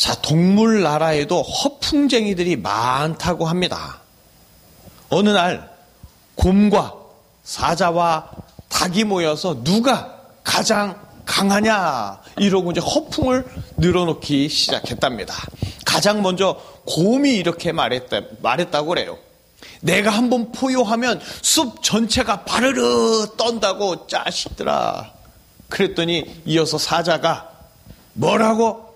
자, 동물 나라에도 허풍쟁이들이 많다고 합니다. 어느 날 곰과 사자와 닭이 모여서 누가 가장 강하냐 이러고 이제 허풍을 늘어놓기 시작했답니다. 가장 먼저 곰이 이렇게 말했다고 그래요. 내가 한번 포효하면 숲 전체가 바르르 떤다고 자식들아. 그랬더니 이어서 사자가 뭐라고?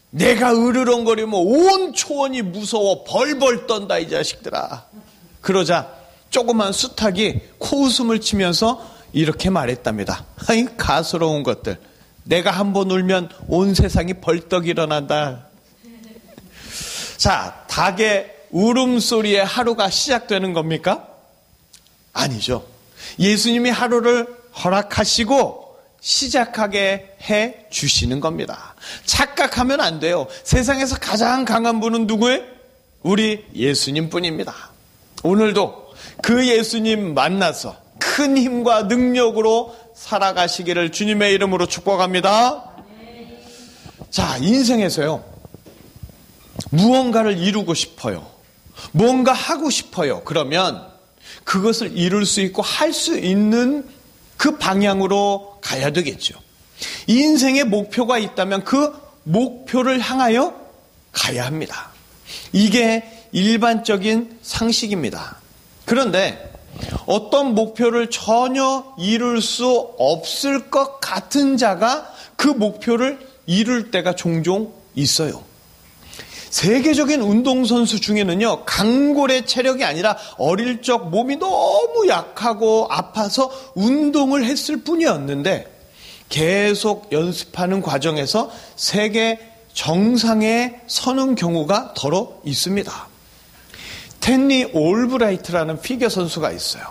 내가 으르렁거리면 온 초원이 무서워 벌벌 떤다 이 자식들아. 그러자 조그만 수탉이 코웃음을 치면서 이렇게 말했답니다. 아이 가스러운 것들. 내가 한번 울면 온 세상이 벌떡 일어난다. 자, 닭의 울음소리에 하루가 시작되는 겁니까? 아니죠. 예수님이 하루를 허락하시고 시작하게 해 주시는 겁니다. 착각하면 안 돼요. 세상에서 가장 강한 분은 누구예요? 우리 예수님 뿐입니다. 오늘도 그 예수님 만나서 큰 힘과 능력으로 살아가시기를 주님의 이름으로 축복합니다. 자, 인생에서요, 무언가를 이루고 싶어요. 뭔가 하고 싶어요. 그러면 그것을 이룰 수 있고 할 수 있는 그 방향으로 가야 되겠죠. 인생의 목표가 있다면 그 목표를 향하여 가야 합니다. 이게 일반적인 상식입니다. 그런데 어떤 목표를 전혀 이룰 수 없을 것 같은 자가 그 목표를 이룰 때가 종종 있어요. 세계적인 운동선수 중에는요, 강골의 체력이 아니라 어릴 적 몸이 너무 약하고 아파서 운동을 했을 뿐이었는데 계속 연습하는 과정에서 세계 정상에 서는 경우가 더러 있습니다. 텐니 올브라이트라는 피겨 선수가 있어요.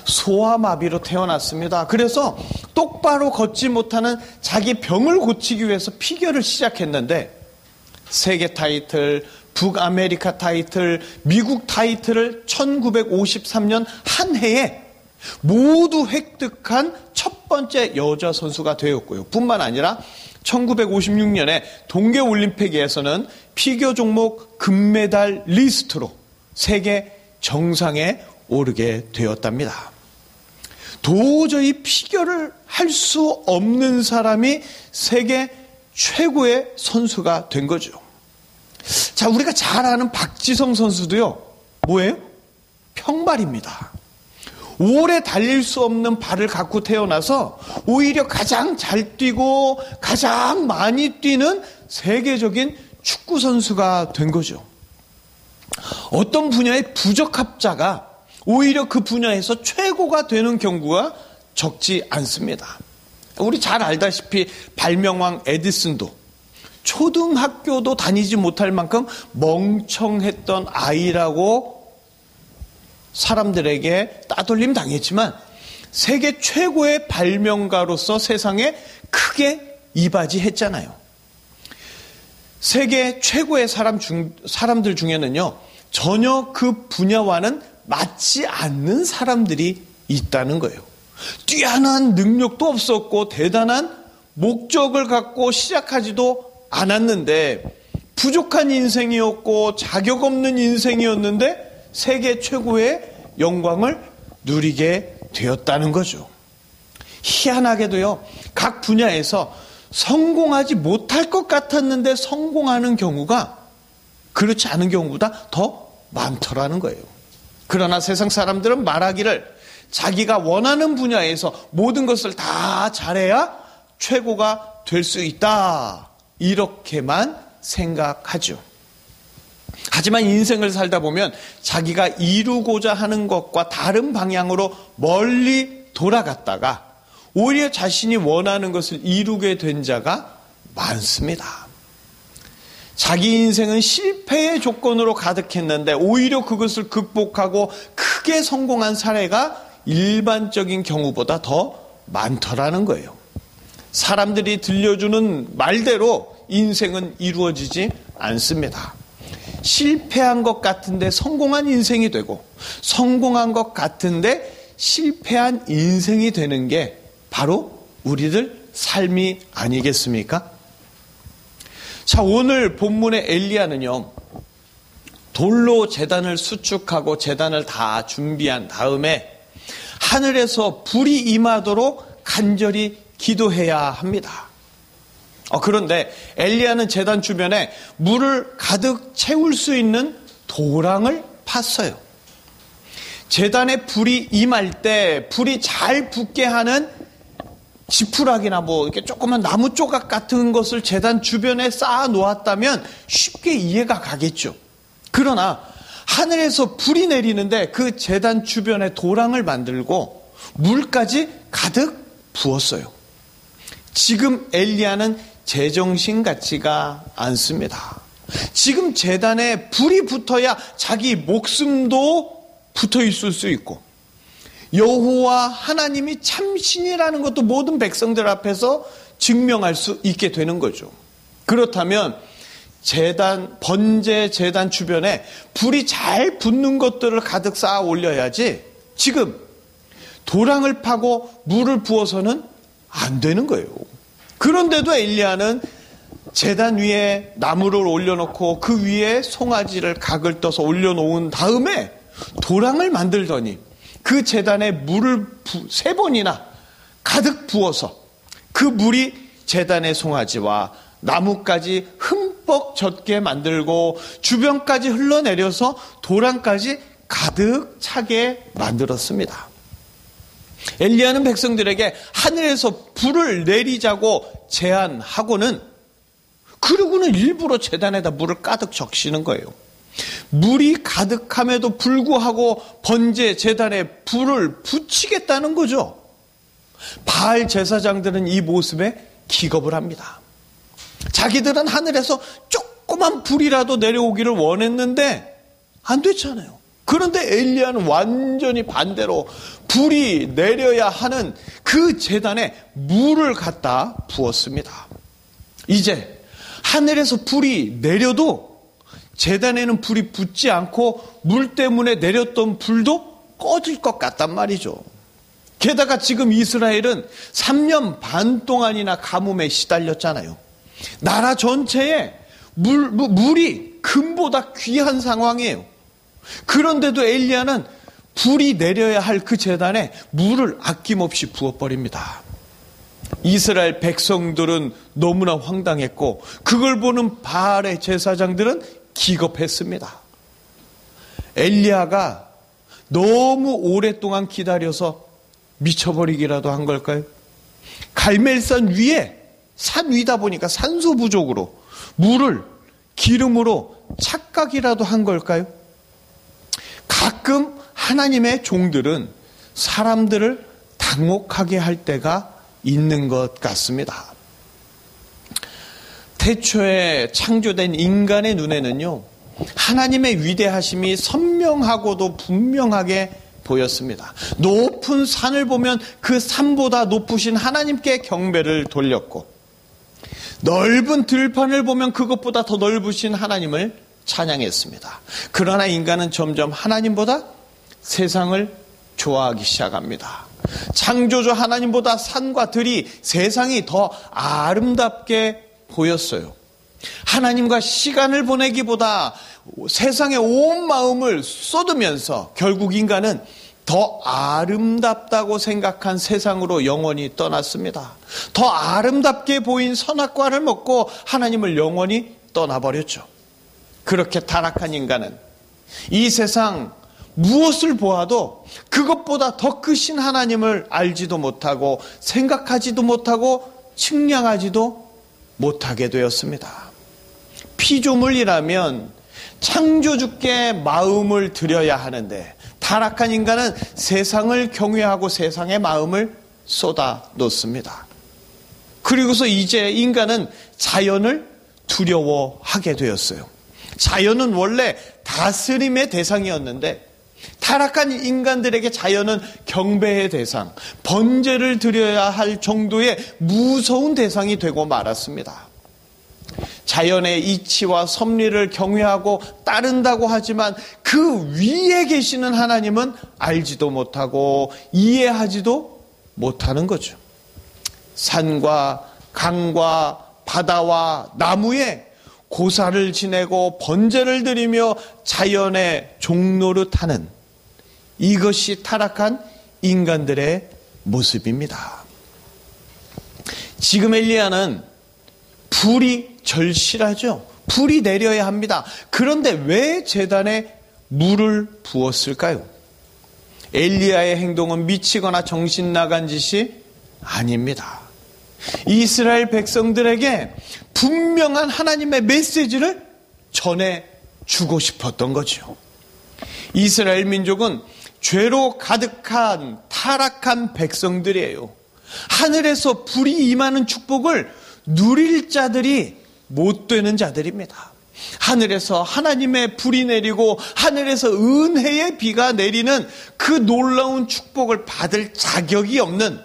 소아마비로 태어났습니다. 그래서 똑바로 걷지 못하는 자기 병을 고치기 위해서 피겨를 시작했는데 세계 타이틀, 북아메리카 타이틀, 미국 타이틀을 1953년 한 해에 모두 획득한 첫 번째 여자 선수가 되었고요. 뿐만 아니라 1956년에 동계올림픽에서는 피겨 종목 금메달 리스트로 세계 정상에 오르게 되었답니다. 도저히 피겨를 할 수 없는 사람이 세계 최고의 선수가 된 거죠. 자, 우리가 잘 아는 박지성 선수도요, 뭐예요? 평발입니다. 오래 달릴 수 없는 발을 갖고 태어나서 오히려 가장 잘 뛰고 가장 많이 뛰는 세계적인 축구 선수가 된 거죠. 어떤 분야의 부적합자가 오히려 그 분야에서 최고가 되는 경우가 적지 않습니다. 우리 잘 알다시피 발명왕 에디슨도 초등학교도 다니지 못할 만큼 멍청했던 아이라고 사람들에게 따돌림 당했지만 세계 최고의 발명가로서 세상에 크게 이바지했잖아요. 세계 최고의 사람들 중에는요, 전혀 그 분야와는 맞지 않는 사람들이 있다는 거예요. 뛰어난 능력도 없었고 대단한 목적을 갖고 시작하지도 않았는데 부족한 인생이었고 자격 없는 인생이었는데 세계 최고의 영광을 누리게 되었다는 거죠. 희한하게도요, 각 분야에서 성공하지 못할 것 같았는데 성공하는 경우가 그렇지 않은 경우보다 더 많더라는 거예요. 그러나 세상 사람들은 말하기를 자기가 원하는 분야에서 모든 것을 다 잘해야 최고가 될 수 있다, 이렇게만 생각하죠. 하지만 인생을 살다 보면 자기가 이루고자 하는 것과 다른 방향으로 멀리 돌아갔다가 오히려 자신이 원하는 것을 이루게 된 자가 많습니다. 자기 인생은 실패의 조건으로 가득했는데 오히려 그것을 극복하고 크게 성공한 사례가 일반적인 경우보다 더 많더라는 거예요. 사람들이 들려주는 말대로 인생은 이루어지지 않습니다. 실패한 것 같은데 성공한 인생이 되고 성공한 것 같은데 실패한 인생이 되는 게 바로 우리들 삶이 아니겠습니까? 자, 오늘 본문의 엘리야는요, 돌로 제단을 수축하고 제단을 다 준비한 다음에 하늘에서 불이 임하도록 간절히 기도해야 합니다. 그런데 엘리야는 제단 주변에 물을 가득 채울 수 있는 도랑을 팠어요. 제단에 불이 임할 때 불이 잘 붙게 하는 지푸라기나 이렇게 조그만 나무 조각 같은 것을 제단 주변에 쌓아 놓았다면 쉽게 이해가 가겠죠. 그러나 하늘에서 불이 내리는데 그 제단 주변에 도랑을 만들고 물까지 가득 부었어요. 지금 엘리야는 제정신 같지가 않습니다. 지금 제단에 불이 붙어야 자기 목숨도 붙어 있을 수 있고 여호와 하나님이 참신이라는 것도 모든 백성들 앞에서 증명할 수 있게 되는 거죠. 그렇다면 번제 제단 주변에 불이 잘 붙는 것들을 가득 쌓아 올려야지 지금 도랑을 파고 물을 부어서는 안 되는 거예요. 그런데도 엘리야는 제단 위에 나무를 올려놓고 그 위에 송아지를 각을 떠서 올려놓은 다음에 도랑을 만들더니 그 제단에 물을 3번이나 가득 부어서 그 물이 제단의 송아지와 나무까지 흠뻑 젖게 만들고 주변까지 흘러내려서 도랑까지 가득 차게 만들었습니다. 엘리야는 백성들에게 하늘에서 불을 내리자고 제안하고는 그러고는 일부러 제단에다 물을 가득 적시는 거예요. 물이 가득함에도 불구하고 번제 제단에 불을 붙이겠다는 거죠. 바알 제사장들은 이 모습에 기겁을 합니다. 자기들은 하늘에서 조그만 불이라도 내려오기를 원했는데 안 됐잖아요. 그런데 엘리야는 완전히 반대로 불이 내려야 하는 그 제단에 물을 갖다 부었습니다. 이제 하늘에서 불이 내려도 제단에는 불이 붙지 않고 물 때문에 내렸던 불도 꺼질 것 같단 말이죠. 게다가 지금 이스라엘은 3년 반 동안이나 가뭄에 시달렸잖아요. 나라 전체에 물이 금보다 귀한 상황이에요. 그런데도 엘리야는 불이 내려야 할 그 제단에 물을 아낌없이 부어버립니다. 이스라엘 백성들은 너무나 황당했고 그걸 보는 바알의 제사장들은 기겁했습니다. 엘리야가 너무 오랫동안 기다려서 미쳐버리기라도 한 걸까요? 갈멜산 위에 산 위다 보니까 산소 부족으로 물을 기름으로 착각이라도 한 걸까요? 가끔 하나님의 종들은 사람들을 당혹하게 할 때가 있는 것 같습니다. 태초에 창조된 인간의 눈에는요, 하나님의 위대하심이 선명하고도 분명하게 보였습니다. 높은 산을 보면 그 산보다 높으신 하나님께 경배를 돌렸고, 넓은 들판을 보면 그것보다 더 넓으신 하나님을 찬양했습니다. 그러나 인간은 점점 하나님보다 세상을 좋아하기 시작합니다. 창조주 하나님보다 산과 들이 세상이 더 아름답게 보였어요. 하나님과 시간을 보내기보다 세상에 온 마음을 쏟으면서 결국 인간은 더 아름답다고 생각한 세상으로 영원히 떠났습니다. 더 아름답게 보인 선악과를 먹고 하나님을 영원히 떠나버렸죠. 그렇게 타락한 인간은 이 세상 무엇을 보아도 그것보다 더 크신 하나님을 알지도 못하고 생각하지도 못하고 측량하지도 못하게 되었습니다. 피조물이라면 창조주께 마음을 드려야 하는데 타락한 인간은 세상을 경외하고 세상의 마음을 쏟아 놓습니다. 그리고서 이제 인간은 자연을 두려워하게 되었어요. 자연은 원래 다스림의 대상이었는데 타락한 인간들에게 자연은 경배의 대상, 번제를 드려야 할 정도의 무서운 대상이 되고 말았습니다. 자연의 이치와 섭리를 경외하고 따른다고 하지만 그 위에 계시는 하나님은 알지도 못하고 이해하지도 못하는 거죠. 산과 강과 바다와 나무에 고사를 지내고 번제를 드리며 자연의 종노릇하는 이것이 타락한 인간들의 모습입니다. 지금 엘리야는 불이 절실하죠. 불이 내려야 합니다. 그런데 왜 제단에 물을 부었을까요? 엘리야의 행동은 미치거나 정신 나간 짓이 아닙니다. 이스라엘 백성들에게 분명한 하나님의 메시지를 전해주고 싶었던 거죠. 이스라엘 민족은 죄로 가득한 타락한 백성들이에요. 하늘에서 불이 임하는 축복을 누릴 자들이 못 되는 자들입니다. 하늘에서 하나님의 불이 내리고 하늘에서 은혜의 비가 내리는 그 놀라운 축복을 받을 자격이 없는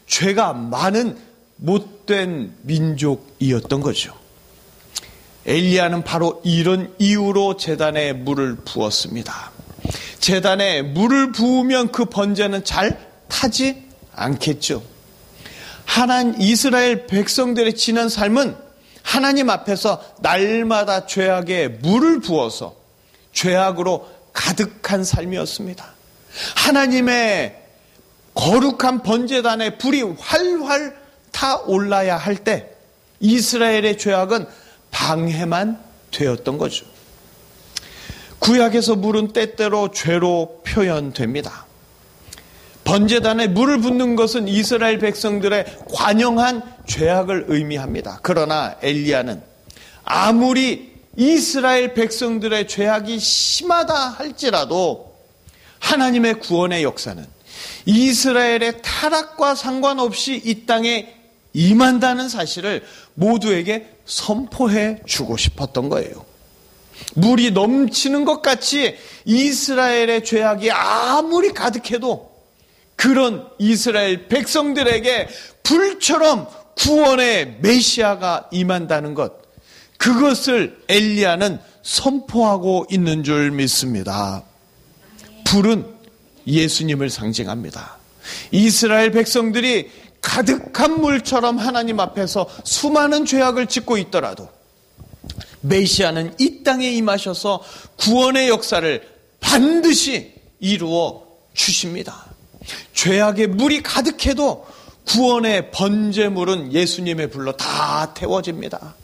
죄가 많은 못된 민족이었던 거죠. 엘리야는 바로 이런 이유로 제단에 물을 부었습니다. 제단에 물을 부으면 그 번제는 잘 타지 않겠죠. 이스라엘 백성들의 지난 삶은 하나님 앞에서 날마다 죄악에 물을 부어서 죄악으로 가득한 삶이었습니다. 하나님의 거룩한 번제단에 불이 활활 타올라야 할 때 이스라엘의 죄악은 방해만 되었던 거죠. 구약에서 물은 때때로 죄로 표현됩니다. 번제단에 물을 붓는 것은 이스라엘 백성들의 관영한 죄악을 의미합니다. 그러나 엘리야는 아무리 이스라엘 백성들의 죄악이 심하다 할지라도 하나님의 구원의 역사는 이스라엘의 타락과 상관없이 이 땅에 임한다는 사실을 모두에게 선포해 주고 싶었던 거예요. 물이 넘치는 것 같이 이스라엘의 죄악이 아무리 가득해도 그런 이스라엘 백성들에게 불처럼 구원의 메시아가 임한다는 것, 그것을 엘리야는 선포하고 있는 줄 믿습니다. 불은 예수님을 상징합니다. 이스라엘 백성들이 가득한 물처럼 하나님 앞에서 수많은 죄악을 짓고 있더라도 메시아는 이 땅에 임하셔서 구원의 역사를 반드시 이루어 주십니다. 죄악의 물이 가득해도 구원의 번제물은 예수님의 불로 다 태워집니다.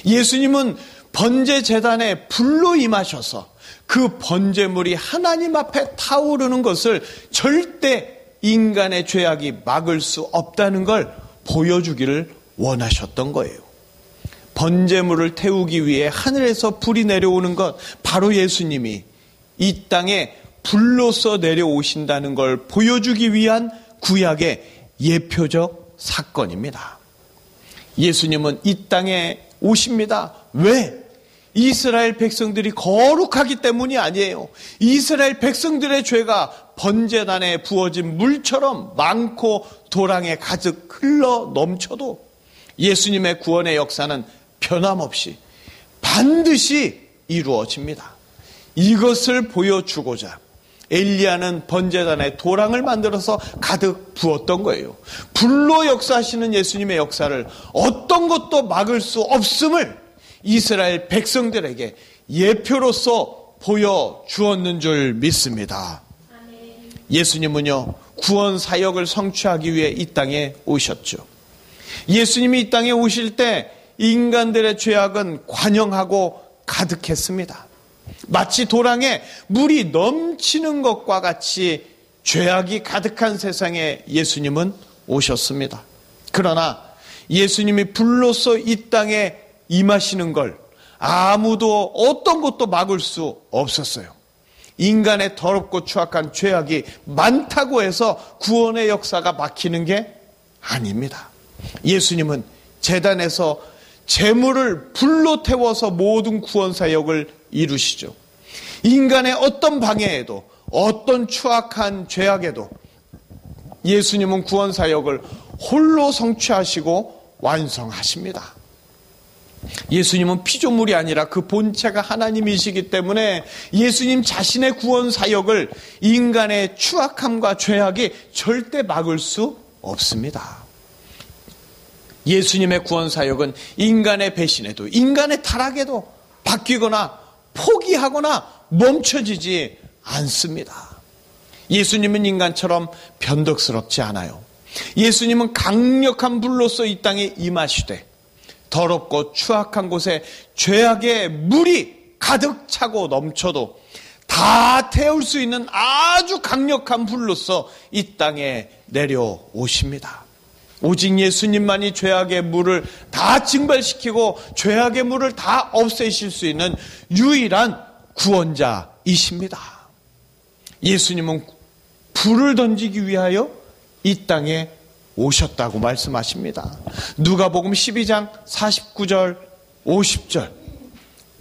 예수님은 번제 제단에 불로 임하셔서 그 번제물이 하나님 앞에 타오르는 것을 절대 인간의 죄악이 막을 수 없다는 걸 보여주기를 원하셨던 거예요. 번제물을 태우기 위해 하늘에서 불이 내려오는 것, 바로 예수님이 이 땅에 불로서 내려오신다는 걸 보여주기 위한 구약의 예표적 사건입니다. 예수님은 이 땅에 오십니다. 왜? 이스라엘 백성들이 거룩하기 때문이 아니에요. 이스라엘 백성들의 죄가 번제단에 부어진 물처럼 많고 도랑에 가득 흘러 넘쳐도 예수님의 구원의 역사는 변함없이 반드시 이루어집니다. 이것을 보여주고자 엘리야는 번제단에 도랑을 만들어서 가득 부었던 거예요. 불로 역사하시는 예수님의 역사를 어떤 것도 막을 수 없음을 이스라엘 백성들에게 예표로서 보여주었는 줄 믿습니다. 예수님은요, 구원 사역을 성취하기 위해 이 땅에 오셨죠. 예수님이 이 땅에 오실 때 인간들의 죄악은 관영하고 가득했습니다. 마치 도랑에 물이 넘치는 것과 같이 죄악이 가득한 세상에 예수님은 오셨습니다. 그러나 예수님이 불로서 이 땅에 임하시는 걸 아무도 어떤 것도 막을 수 없었어요. 인간의 더럽고 추악한 죄악이 많다고 해서 구원의 역사가 막히는 게 아닙니다. 예수님은 제단에서 제물을 불로 태워서 모든 구원 사역을 이루시죠. 인간의 어떤 방해에도 어떤 추악한 죄악에도 예수님은 구원 사역을 홀로 성취하시고 완성하십니다. 예수님은 피조물이 아니라 그 본체가 하나님이시기 때문에 예수님 자신의 구원 사역을 인간의 추악함과 죄악이 절대 막을 수 없습니다. 예수님의 구원 사역은 인간의 배신에도, 인간의 타락에도 바뀌거나 포기하거나 멈춰지지 않습니다. 예수님은 인간처럼 변덕스럽지 않아요. 예수님은 강력한 불로서 이 땅에 임하시되 더럽고 추악한 곳에 죄악의 물이 가득 차고 넘쳐도 다 태울 수 있는 아주 강력한 불로서 이 땅에 내려오십니다. 오직 예수님만이 죄악의 물을 다 증발시키고 죄악의 물을 다 없애실 수 있는 유일한 구원자이십니다. 예수님은 불을 던지기 위하여 이 땅에 오셨다고 말씀하십니다. 누가복음 12장 49절 50절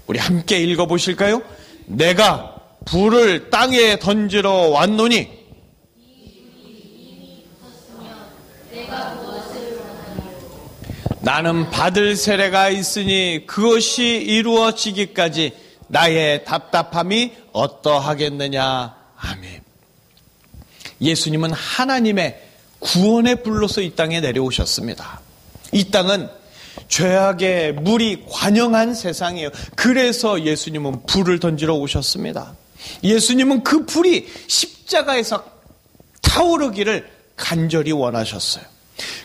우리 함께 읽어보실까요? 내가 불을 땅에 던지러 왔노니 나는 받을 세례가 있으니 그것이 이루어지기까지 나의 답답함이 어떠하겠느냐. 아멘. 예수님은 하나님의 구원의 불로서 이 땅에 내려오셨습니다. 이 땅은 죄악의 물이 관영한 세상이에요. 그래서 예수님은 불을 던지러 오셨습니다. 예수님은 그 불이 십자가에서 타오르기를 간절히 원하셨어요.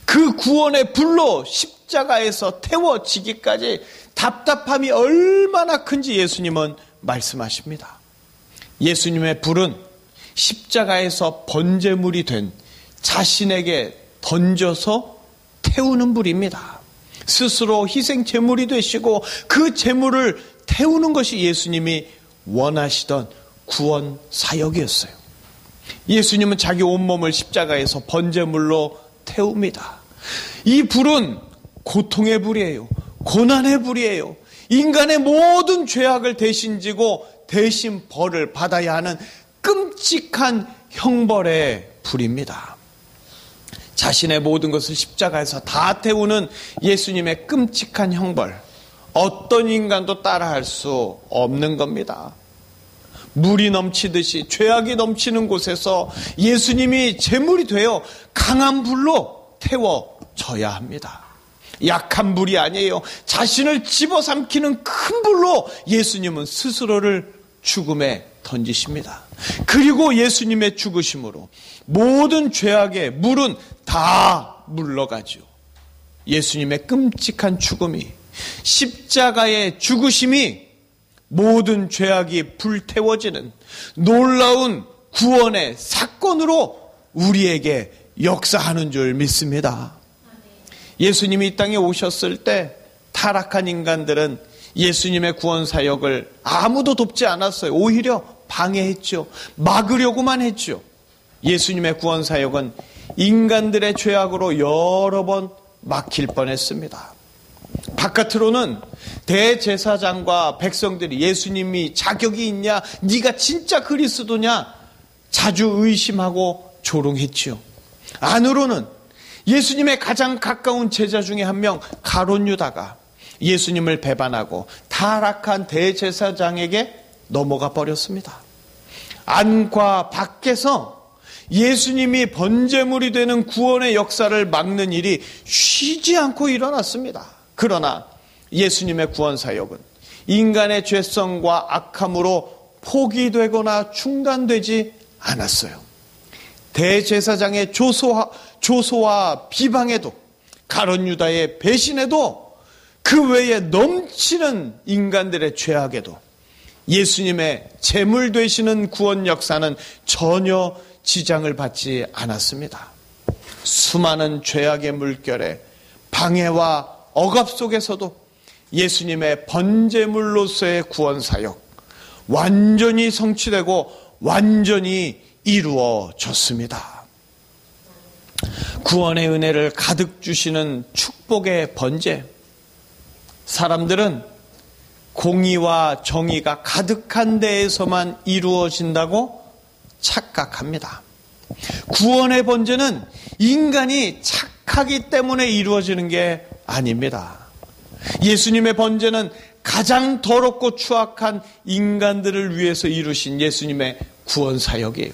그 구원의 불로 십자가에서 태워지기까지 답답함이 얼마나 큰지 예수님은 말씀하십니다. 예수님의 불은 십자가에서 번제물이 된 자신에게 던져서 태우는 불입니다. 스스로 희생 제물이 되시고 그 제물을 태우는 것이 예수님이 원하시던 구원 사역이었어요. 예수님은 자기 온몸을 십자가에서 번제물로 태웁니다. 이 불은 고통의 불이에요. 고난의 불이에요. 인간의 모든 죄악을 대신 지고 대신 벌을 받아야 하는 끔찍한 형벌의 불입니다. 자신의 모든 것을 십자가에서 다 태우는 예수님의 끔찍한 형벌, 어떤 인간도 따라할 수 없는 겁니다. 물이 넘치듯이 죄악이 넘치는 곳에서 예수님이 제물이 되어 강한 불로 태워져야 합니다. 약한 불이 아니에요. 자신을 집어삼키는 큰 불로 예수님은 스스로를 죽음에 던지십니다. 그리고 예수님의 죽으심으로 모든 죄악의 물은 다 물러가죠. 예수님의 끔찍한 죽음이, 십자가의 죽으심이 모든 죄악이 불태워지는 놀라운 구원의 사건으로 우리에게 역사하는 줄 믿습니다. 예수님이 이 땅에 오셨을 때 타락한 인간들은 예수님의 구원 사역을 아무도 돕지 않았어요. 오히려 방해했죠. 막으려고만 했죠. 예수님의 구원 사역은 인간들의 죄악으로 여러 번 막힐 뻔했습니다. 바깥으로는 대제사장과 백성들이 예수님이 자격이 있냐, 네가 진짜 그리스도냐 자주 의심하고 조롱했죠. 안으로는 예수님의 가장 가까운 제자 중에 한 명 가룟 유다가 예수님을 배반하고 타락한 대제사장에게 넘어가 버렸습니다. 안과 밖에서 예수님이 번제물이 되는 구원의 역사를 막는 일이 쉬지 않고 일어났습니다. 그러나 예수님의 구원 사역은 인간의 죄성과 악함으로 포기되거나 중단되지 않았어요. 대제사장의 조소와 비방에도, 가룟 유다의 배신에도, 그 외에 넘치는 인간들의 죄악에도 예수님의 제물 되시는 구원 역사는 전혀 지장을 받지 않았습니다. 수많은 죄악의 물결에 방해와 억압 속에서도 예수님의 번제물로서의 구원 사역 완전히 성취되고 완전히 이루어졌습니다. 구원의 은혜를 가득 주시는 축복의 번제, 사람들은 공의와 정의가 가득한 데에서만 이루어진다고 착각합니다. 구원의 번제는 인간이 착하기 때문에 이루어지는 게 아닙니다. 예수님의 번제는 가장 더럽고 추악한 인간들을 위해서 이루신 예수님의 구원 사역이에요.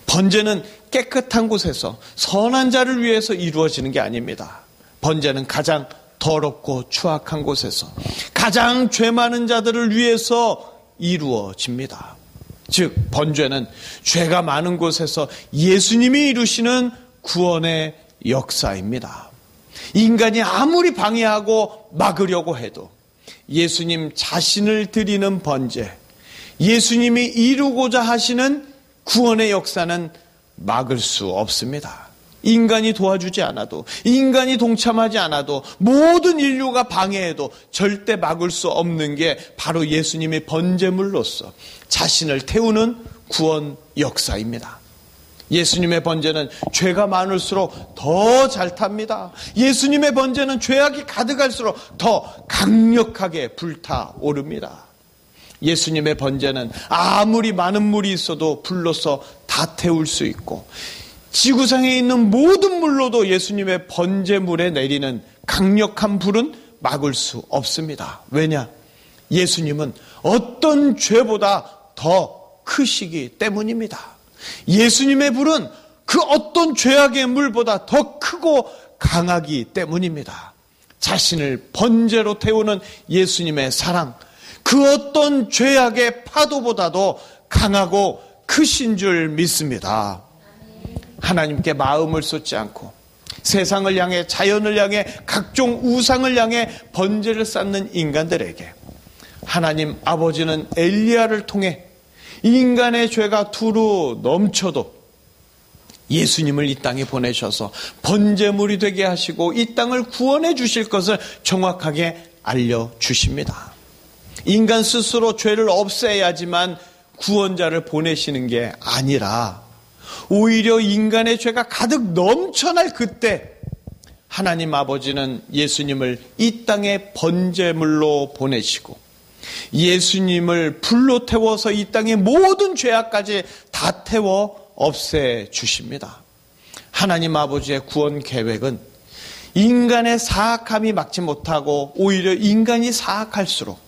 번제는 깨끗한 곳에서 선한 자를 위해서 이루어지는 게 아닙니다. 번제는 가장 더럽고 추악한 곳에서 가장 죄 많은 자들을 위해서 이루어집니다. 즉 번제는 죄가 많은 곳에서 예수님이 이루시는 구원의 역사입니다. 인간이 아무리 방해하고 막으려고 해도 예수님 자신을 드리는 번제, 예수님이 이루고자 하시는 구원의 역사는 막을 수 없습니다. 인간이 도와주지 않아도, 인간이 동참하지 않아도, 모든 인류가 방해해도 절대 막을 수 없는 게 바로 예수님의 번제물로서 자신을 태우는 구원 역사입니다. 예수님의 번제는 죄가 많을수록 더 잘 탑니다. 예수님의 번제는 죄악이 가득할수록 더 강력하게 불타오릅니다. 예수님의 번제는 아무리 많은 물이 있어도 불로서 다 태울 수 있고, 지구상에 있는 모든 물로도 예수님의 번제물에 내리는 강력한 불은 막을 수 없습니다. 왜냐? 예수님은 어떤 죄보다 더 크시기 때문입니다. 예수님의 불은 그 어떤 죄악의 물보다 더 크고 강하기 때문입니다. 자신을 번제로 태우는 예수님의 사랑, 그 어떤 죄악의 파도보다도 강하고 크신 줄 믿습니다. 하나님께 마음을 쏟지 않고 세상을 향해, 자연을 향해, 각종 우상을 향해 번제를 쌓는 인간들에게 하나님 아버지는 엘리야를 통해 인간의 죄가 두루 넘쳐도 예수님을 이 땅에 보내셔서 번제물이 되게 하시고 이 땅을 구원해 주실 것을 정확하게 알려주십니다. 인간 스스로 죄를 없애야지만 구원자를 보내시는 게 아니라 오히려 인간의 죄가 가득 넘쳐날 그때 하나님 아버지는 예수님을 이 땅에 번제물로 보내시고 예수님을 불로 태워서 이 땅의 모든 죄악까지 다 태워 없애주십니다. 하나님 아버지의 구원 계획은 인간의 사악함이 막지 못하고 오히려 인간이 사악할수록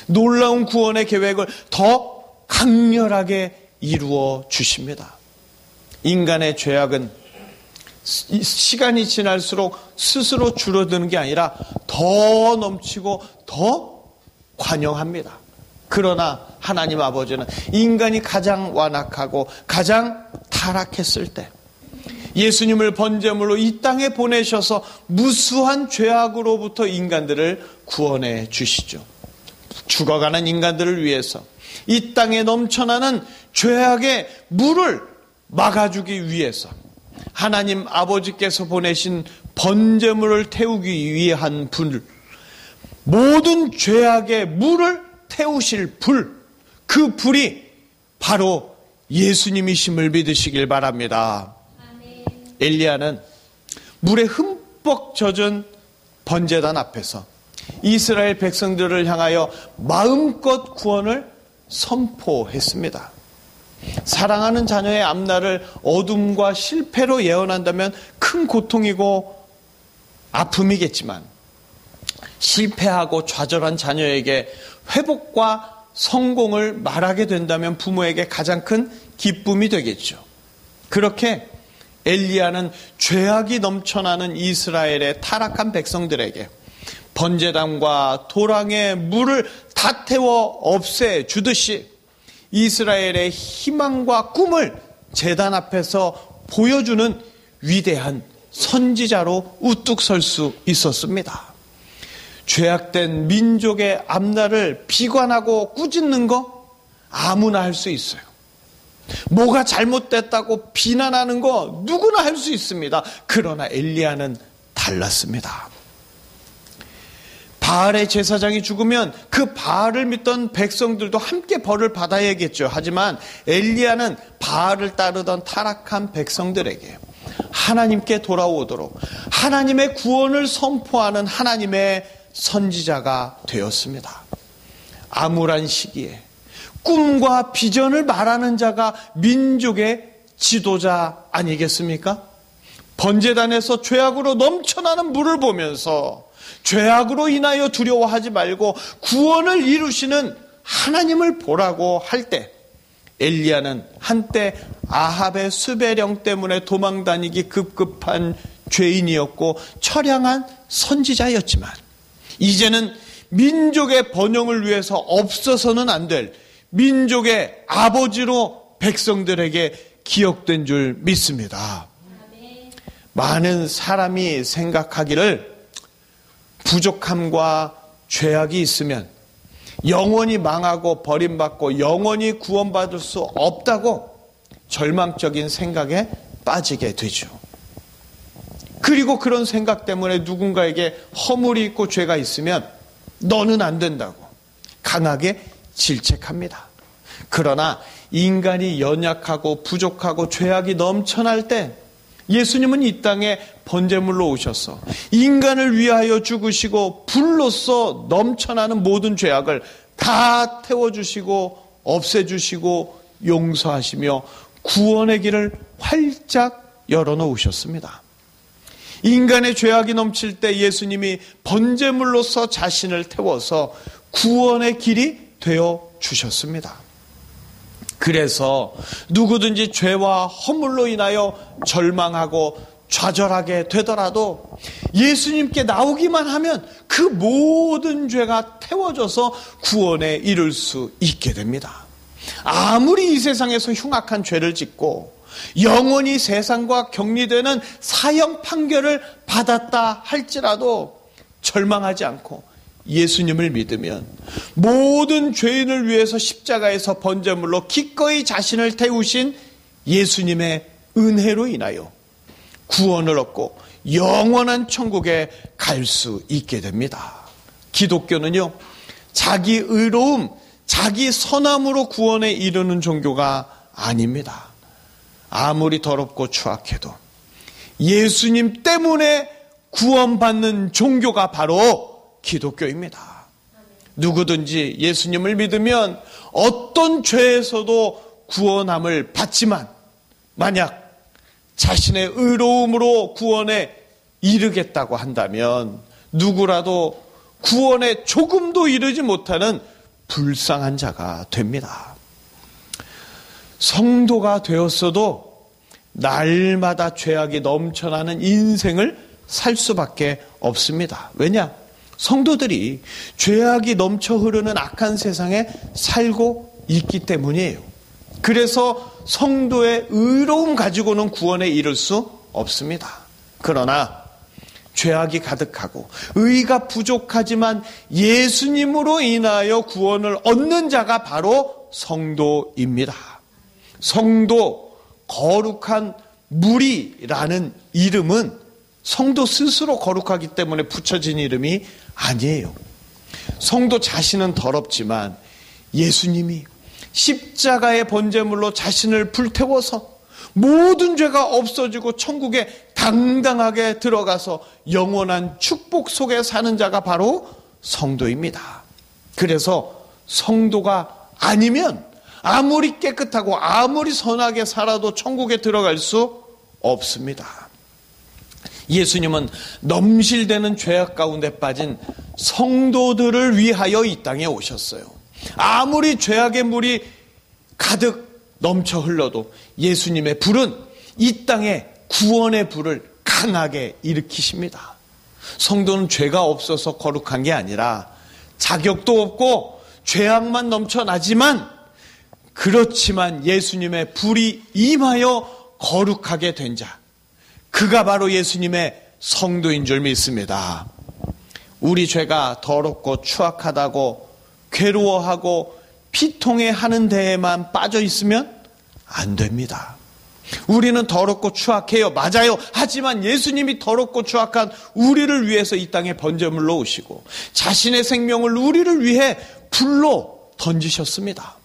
놀라운 구원의 계획을 더 강렬하게 이루어 주십니다. 인간의 죄악은 시간이 지날수록 스스로 줄어드는 게 아니라 더 넘치고 더 관영합니다. 그러나 하나님 아버지는 인간이 가장 완악하고 가장 타락했을 때 예수님을 번제물로 이 땅에 보내셔서 무수한 죄악으로부터 인간들을 구원해 주시죠. 죽어가는 인간들을 위해서 이 땅에 넘쳐나는 죄악의 물을 막아주기 위해서 하나님 아버지께서 보내신 번제물을 태우기 위한 불, 모든 죄악의 물을 태우실 불, 그 불이 바로 예수님이심을 믿으시길 바랍니다. 아멘. 엘리야는 물에 흠뻑 젖은 번제단 앞에서 이스라엘 백성들을 향하여 마음껏 구원을 선포했습니다. 사랑하는 자녀의 앞날을 어둠과 실패로 예언한다면 큰 고통이고 아픔이겠지만 실패하고 좌절한 자녀에게 회복과 성공을 말하게 된다면 부모에게 가장 큰 기쁨이 되겠죠. 그렇게 엘리야는 죄악이 넘쳐나는 이스라엘의 타락한 백성들에게 번제단과 도랑의 물을 다 태워 없애주듯이 이스라엘의 희망과 꿈을 제단 앞에서 보여주는 위대한 선지자로 우뚝 설 수 있었습니다. 죄악된 민족의 앞날을 비관하고 꾸짖는 거 아무나 할 수 있어요. 뭐가 잘못됐다고 비난하는 거 누구나 할 수 있습니다. 그러나 엘리야는 달랐습니다. 바알의 제사장이 죽으면 그 바알을 믿던 백성들도 함께 벌을 받아야겠죠. 하지만 엘리야는 바알을 따르던 타락한 백성들에게 하나님께 돌아오도록 하나님의 구원을 선포하는 하나님의 선지자가 되었습니다. 암울한 시기에 꿈과 비전을 말하는 자가 민족의 지도자 아니겠습니까? 번제단에서 죄악으로 넘쳐나는 물을 보면서 죄악으로 인하여 두려워하지 말고 구원을 이루시는 하나님을 보라고 할 때 엘리야는 한때 아합의 수배령 때문에 도망다니기 급급한 죄인이었고 처량한 선지자였지만 이제는 민족의 번영을 위해서 없어서는 안 될 민족의 아버지로 백성들에게 기억된 줄 믿습니다. 많은 사람이 생각하기를 부족함과 죄악이 있으면 영원히 망하고 버림받고 영원히 구원받을 수 없다고 절망적인 생각에 빠지게 되죠. 그리고 그런 생각 때문에 누군가에게 허물이 있고 죄가 있으면 너는 안 된다고 강하게 질책합니다. 그러나 인간이 연약하고 부족하고 죄악이 넘쳐날 때 예수님은 이 땅에 번제물로 오셔서 인간을 위하여 죽으시고 불로써 넘쳐나는 모든 죄악을 다 태워주시고 없애주시고 용서하시며 구원의 길을 활짝 열어놓으셨습니다. 인간의 죄악이 넘칠 때 예수님이 번제물로서 자신을 태워서 구원의 길이 되어 주셨습니다. 그래서 누구든지 죄와 허물로 인하여 절망하고 좌절하게 되더라도 예수님께 나오기만 하면 그 모든 죄가 태워져서 구원에 이를 수 있게 됩니다. 아무리 이 세상에서 흉악한 죄를 짓고 영원히 세상과 격리되는 사형 판결을 받았다 할지라도 절망하지 않고 예수님을 믿으면 모든 죄인을 위해서 십자가에서 번제물로 기꺼이 자신을 태우신 예수님의 은혜로 인하여 구원을 얻고 영원한 천국에 갈 수 있게 됩니다. 기독교는요, 자기 의로움, 자기 선함으로 구원에 이르는 종교가 아닙니다. 아무리 더럽고 추악해도 예수님 때문에 구원받는 종교가 바로 기독교입니다. 누구든지 예수님을 믿으면 어떤 죄에서도 구원함을 받지만 만약 자신의 의로움으로 구원에 이르겠다고 한다면 누구라도 구원에 조금도 이르지 못하는 불쌍한 자가 됩니다. 성도가 되었어도 날마다 죄악이 넘쳐나는 인생을 살 수밖에 없습니다. 왜냐? 성도들이 죄악이 넘쳐 흐르는 악한 세상에 살고 있기 때문이에요. 그래서 성도의 의로움 가지고는 구원에 이를 수 없습니다. 그러나 죄악이 가득하고 의가 부족하지만 예수님으로 인하여 구원을 얻는 자가 바로 성도입니다. 성도, 거룩한 무리라는 이름은 성도 스스로 거룩하기 때문에 붙여진 이름이 아니에요. 성도 자신은 더럽지만 예수님이 십자가의 번제물로 자신을 불태워서 모든 죄가 없어지고 천국에 당당하게 들어가서 영원한 축복 속에 사는 자가 바로 성도입니다. 그래서 성도가 아니면 아무리 깨끗하고 아무리 선하게 살아도 천국에 들어갈 수 없습니다. 예수님은 넘실대는 죄악 가운데 빠진 성도들을 위하여 이 땅에 오셨어요. 아무리 죄악의 물이 가득 넘쳐 흘러도 예수님의 불은 이 땅에 구원의 불을 강하게 일으키십니다. 성도는 죄가 없어서 거룩한 게 아니라 자격도 없고 죄악만 넘쳐나지만 그렇지만 예수님의 불이 임하여 거룩하게 된 자, 그가 바로 예수님의 성도인 줄 믿습니다. 우리 죄가 더럽고 추악하다고 괴로워하고 피통해하는 데에만 빠져 있으면 안 됩니다. 우리는 더럽고 추악해요. 맞아요. 하지만 예수님이 더럽고 추악한 우리를 위해서 이 땅에 번제물로 오시고 자신의 생명을 우리를 위해 불로 던지셨습니다.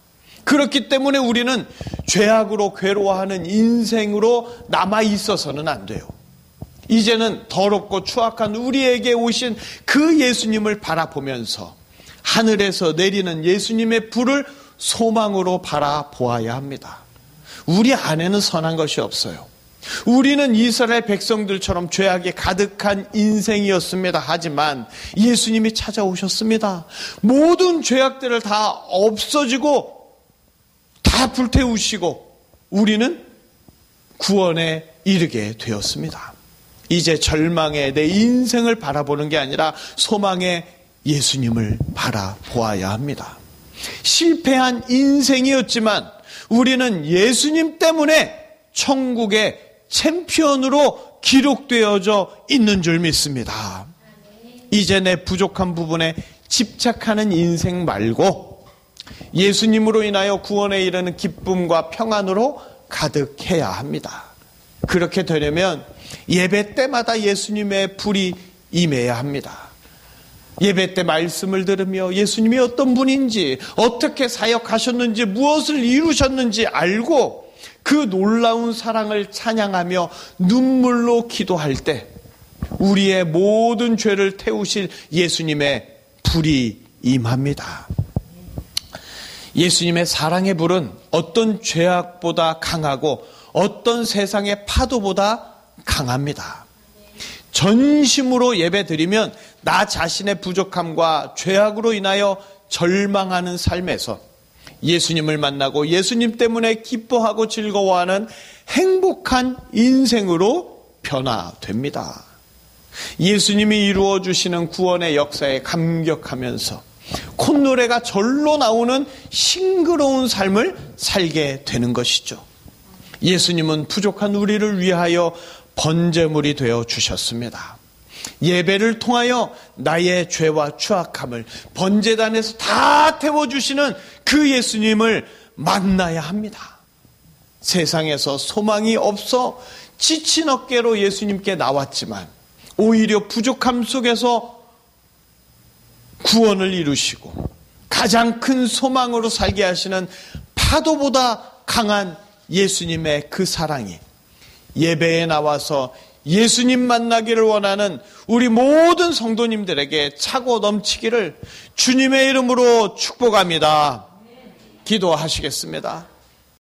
그렇기 때문에 우리는 죄악으로 괴로워하는 인생으로 남아 있어서는 안 돼요. 이제는 더럽고 추악한 우리에게 오신 그 예수님을 바라보면서 하늘에서 내리는 예수님의 불을 소망으로 바라보아야 합니다. 우리 안에는 선한 것이 없어요. 우리는 이스라엘 백성들처럼 죄악이 가득한 인생이었습니다. 하지만 예수님이 찾아오셨습니다. 모든 죄악들을 다 없어지고 다 불태우시고 우리는 구원에 이르게 되었습니다. 이제 절망의 내 인생을 바라보는 게 아니라 소망의 예수님을 바라보아야 합니다. 실패한 인생이었지만 우리는 예수님 때문에 천국의 챔피언으로 기록되어져 있는 줄 믿습니다. 이제 내 부족한 부분에 집착하는 인생 말고 예수님으로 인하여 구원에 이르는 기쁨과 평안으로 가득해야 합니다. 그렇게 되려면 예배 때마다 예수님의 불이 임해야 합니다. 예배 때 말씀을 들으며 예수님이 어떤 분인지, 어떻게 사역하셨는지, 무엇을 이루셨는지 알고 그 놀라운 사랑을 찬양하며 눈물로 기도할 때 우리의 모든 죄를 태우실 예수님의 불이 임합니다. 예수님의 사랑의 불은 어떤 죄악보다 강하고 어떤 세상의 파도보다 강합니다. 전심으로 예배드리면 나 자신의 부족함과 죄악으로 인하여 절망하는 삶에서 예수님을 만나고 예수님 때문에 기뻐하고 즐거워하는 행복한 인생으로 변화됩니다. 예수님이 이루어 주시는 구원의 역사에 감격하면서 콧노래가 절로 나오는 싱그러운 삶을 살게 되는 것이죠. 예수님은 부족한 우리를 위하여 번제물이 되어 주셨습니다. 예배를 통하여 나의 죄와 추악함을 번제단에서 다 태워주시는 그 예수님을 만나야 합니다. 세상에서 소망이 없어 지친 어깨로 예수님께 나왔지만 오히려 부족함 속에서 구원을 이루시고 가장 큰 소망으로 살게 하시는 파도보다 강한 예수님의 그 사랑이 예배에 나와서 예수님 만나기를 원하는 우리 모든 성도님들에게 차고 넘치기를 주님의 이름으로 축복합니다. 기도하시겠습니다.